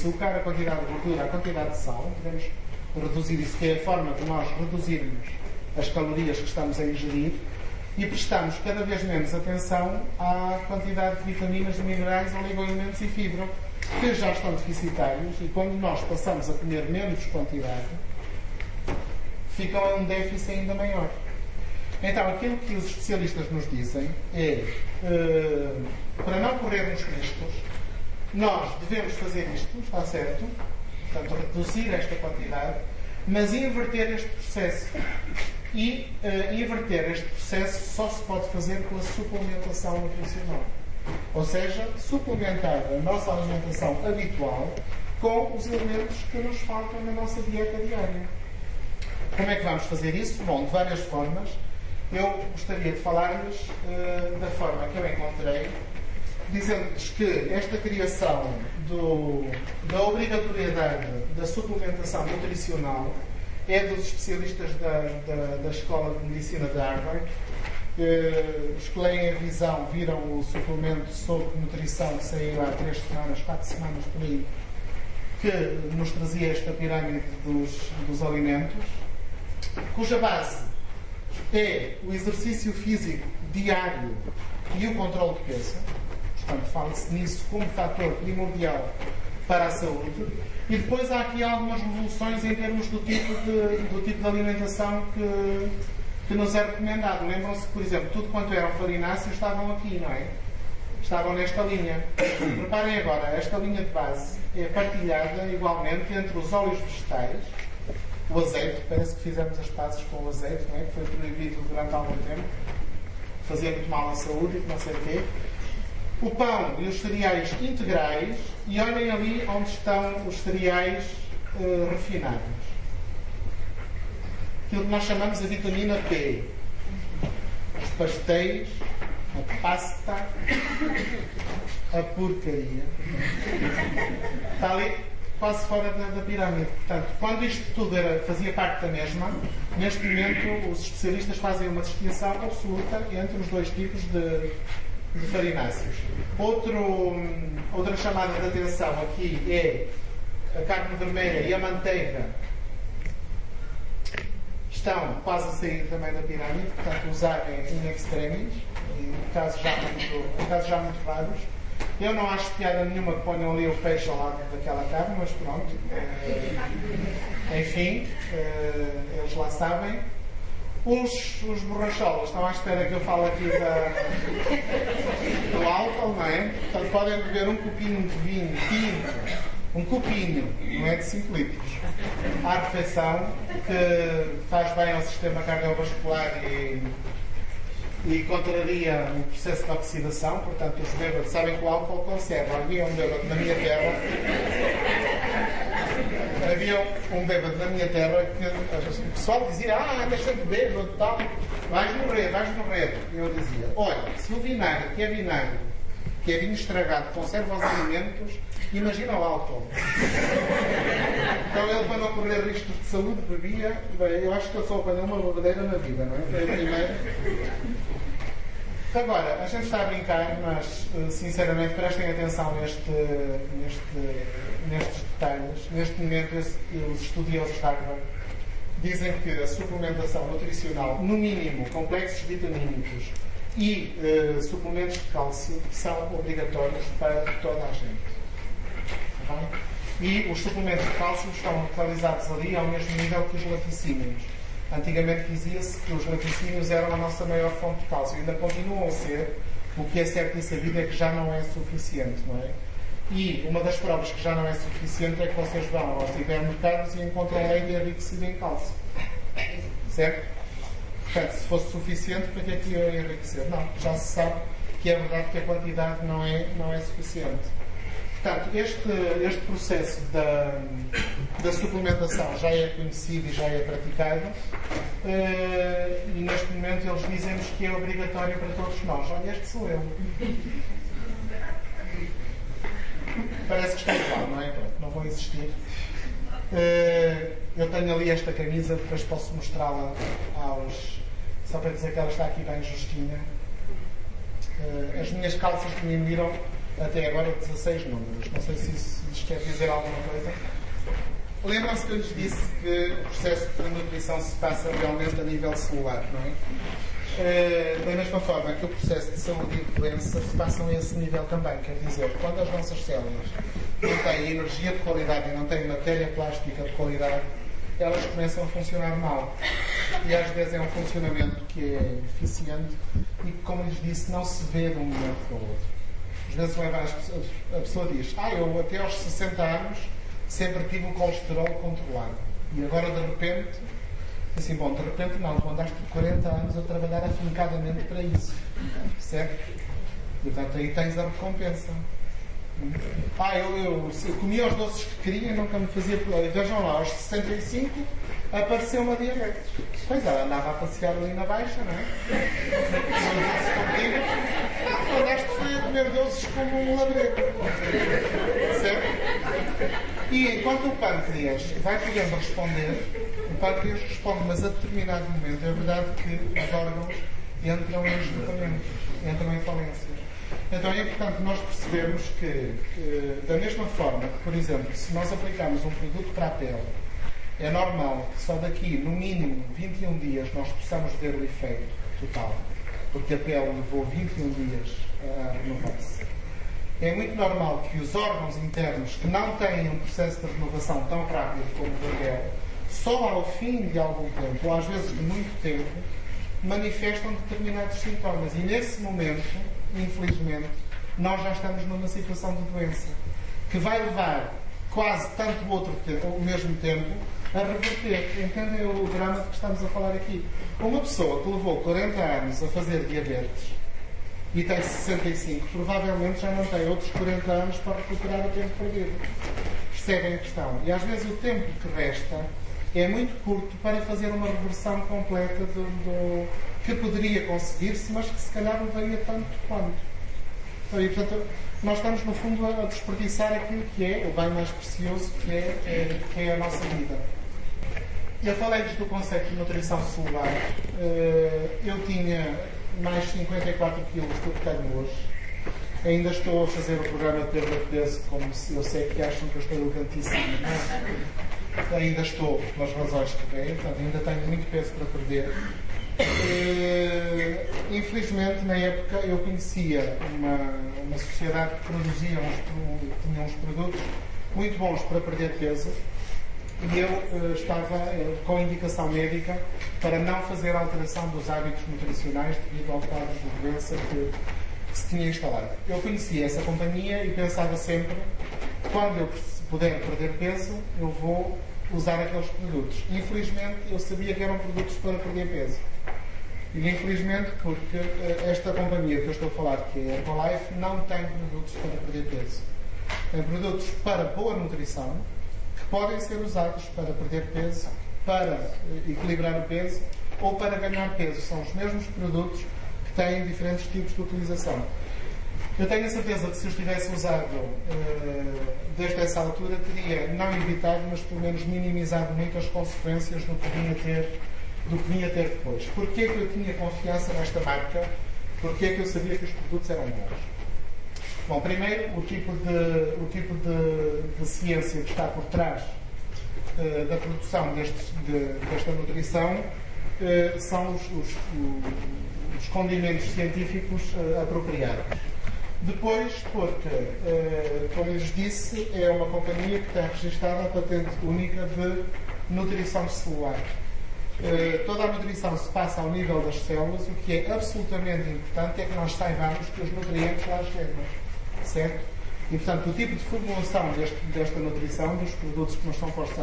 açúcar, a quantidade de gordura, a quantidade de sal. Devemos reduzir isso, que é a forma de nós reduzirmos as calorias que estamos a ingerir, e prestamos cada vez menos atenção à quantidade de vitaminas, minerais, oligoelementos e fibra, que já estão deficitários, e quando nós passamos a comer menos quantidade, ficam a um déficit ainda maior. Então, aquilo que os especialistas nos dizem é, para não corrermos riscos, nós devemos fazer isto, está certo, portanto, reduzir esta quantidade, mas inverter este processo. E inverter este processo só se pode fazer com a suplementação nutricional. Ou seja, suplementar a nossa alimentação habitual com os elementos que nos faltam na nossa dieta diária. Como é que vamos fazer isso? Bom, de várias formas. Eu gostaria de falar-lhes da forma que eu encontrei, dizendo-lhes que esta criação da obrigatoriedade da suplementação nutricional é dos especialistas da Escola de Medicina de Harvard. Os que leem a visão viram o suplemento sobre nutrição que saiu há 3 semanas, 4 semanas por aí, que nos trazia esta pirâmide dos alimentos, cuja base é o exercício físico diário e o controle de peso. Portanto, fala-se nisso como fator primordial para a saúde. E depois há aqui algumas revoluções em termos do tipo de alimentação que nos é recomendado. Lembram-se que, por exemplo, tudo quanto eram farináceos estavam aqui, não é? Estavam nesta linha. Reparem agora, esta linha de base é partilhada igualmente entre os óleos vegetais, o azeite, parece que fizemos as pazes com o azeite, não é? Que foi proibido durante algum tempo, fazia muito mal à saúde e não sei o quê. O pão e os cereais integrais, e olhem ali onde estão os cereais refinados. Aquilo que nós chamamos a vitamina P. Os pastéis, a pasta, a porcaria. Está ali quase fora da pirâmide. Portanto, quando isto tudo fazia parte da mesma, neste momento os especialistas fazem uma distinção absoluta entre os dois tipos de farináceos. Outra chamada de atenção aqui é a carne vermelha e a manteiga estão quase a sair também da pirâmide, portanto usarem in extremis, em casos já muito raros. Eu não acho piada nenhuma que ponham ali o peixe ao lado daquela carne, mas pronto. Enfim, eles lá sabem. Os borracholas estão à espera que eu fale aqui do álcool, não é? Portanto, podem beber um copinho de vinho tinto, um copinho, não é de 5 litros, à refeição, que faz bem ao sistema cardiovascular e contraria o processo de oxidação. Portanto, os bêbados sabem que o álcool conserva. Havia um bêbado na minha terra que o pessoal dizia: andas sempre bêbado, tal, vais morrer. Eu dizia: olha, se o vinagre, que é vinho estragado, conserva os alimentos, imagina o álcool. Então ele, para não correr riscos de saúde, bebia. Bem, eu acho que eu só apanhei uma bebedeira na vida, não é? Foi a primeira. Agora, a gente está a brincar, mas sinceramente prestem atenção nestes detalhes. Neste momento, os estudiosos de Harvard dizem que a suplementação nutricional, no mínimo complexos vitamínicos e suplementos de cálcio, são obrigatórios para toda a gente. Tá bem? E os suplementos de cálcio estão localizados ali ao mesmo nível que os laticínios. Antigamente dizia-se que os laticínios eram a nossa maior fonte de cálcio. Ainda continuam a ser. O que é certo e sabido é que já não é suficiente, não é? E uma das provas que já não é suficiente é que vocês vão aos hipermercados e encontram leite enriquecido em cálcio. Certo? Portanto, se fosse suficiente, para que é que ia enriquecer? Não, já se sabe que é verdade que a quantidade não é suficiente. Portanto, este processo da suplementação já é conhecido e já é praticado, e neste momento eles dizem-nos que é obrigatório para todos nós. Olha, este sou eu. Parece que está igual, não é? Pronto, não vou insistir. Eu tenho ali esta camisa, depois posso mostrá-la só para dizer que ela está aqui bem justinha. As minhas calças que me miram até agora 16 números. Não sei se isso lhes quer dizer alguma coisa. Lembram-se que eu lhes disse que o processo de nutrição se passa realmente a nível celular, não é? Da mesma forma que o processo de saúde e de doença se passam a esse nível também. Quer dizer, quando as nossas células não têm energia de qualidade e não têm matéria plástica de qualidade, elas começam a funcionar mal. E às vezes é um funcionamento que é eficiente e que, como lhes disse, não se vê de um momento para o outro. Às vezes a pessoa diz: eu até aos 60 anos sempre tive o colesterol controlado. E agora, de repente, assim, bom, de repente não, tu andaste por 40 anos a trabalhar afincadamente para isso. Certo? Portanto, aí tens a recompensa. Eu comia os doces que queria e nunca me fazia problema. Vejam lá, aos 65 apareceu uma diabetes. Pois ela andava a passear ali na baixa, não é? Andaste foi a comer doces como um labrego. Certo? E enquanto o pâncreas vai podendo responder, o pâncreas responde, mas a determinado momento é verdade que os órgãos entram em esgotamento, entram em falência. Então é importante nós percebermos que, da mesma forma que, por exemplo, se nós aplicarmos um produto para a pele, é normal que só daqui, no mínimo, 21 dias nós possamos ver o efeito total, porque a pele levou 21 dias a renovar-se. É muito normal que os órgãos internos que não têm um processo de renovação tão rápido como o da pele, só ao fim de algum tempo, ou às vezes de muito tempo, manifestam determinados sintomas. E nesse momento, infelizmente, nós já estamos numa situação de doença que vai levar quase tanto o mesmo tempo a reverter. Entendem o drama de que estamos a falar aqui? Uma pessoa que levou 40 anos a fazer diabetes e tem 65, provavelmente já não tem outros 40 anos para recuperar o tempo perdido. Percebem a questão? E às vezes o tempo que resta é muito curto para fazer uma reversão completa do que poderia conseguir-se, mas que se calhar levaria tanto quanto. E, portanto, nós estamos, no fundo, a desperdiçar aquilo que é o bem mais precioso, que é a nossa vida. Eu falei-vos do conceito de nutrição celular. Eu tinha mais 54 quilos do que tenho hoje. Ainda estou a fazer o programa de perda de peso, como se eu sei que acham que eu estou elegantíssimo. Ainda estou, pelas razões que veio, portanto, ainda tenho muito peso para perder. Infelizmente, na época, eu conhecia uma sociedade que produzia tinha uns produtos muito bons para perder peso e eu estava com indicação médica para não fazer alteração dos hábitos nutricionais devido ao quadro de doença que se tinha instalado. Eu conhecia essa companhia e pensava sempre, quando eu puder perder peso, eu vou usar aqueles produtos. Infelizmente, eu sabia que eram produtos para perder peso. E infelizmente, porque esta companhia que eu estou a falar, que é a Herbalife, não tem produtos para perder peso. Tem produtos para boa nutrição, que podem ser usados para perder peso, para equilibrar o peso ou para ganhar peso. São os mesmos produtos que têm diferentes tipos de utilização. Eu tenho a certeza que se os tivesse usado desde essa altura, teria não evitado, mas pelo menos minimizado muito as consequências do que vinha ter depois. Porquê que eu tinha confiança nesta marca? Porquê que eu sabia que os produtos eram bons? Bom, primeiro, o tipo de ciência que está por trás da produção desta nutrição são os condimentos científicos apropriados. Depois, porque, como lhes disse, é uma companhia que tem registrada a patente única de nutrição celular. Toda a nutrição se passa ao nível das células. O que é absolutamente importante é que nós saibamos que os nutrientes lá chegam. Certo? E, portanto, o tipo de formulação desta nutrição, dos produtos que nos são postos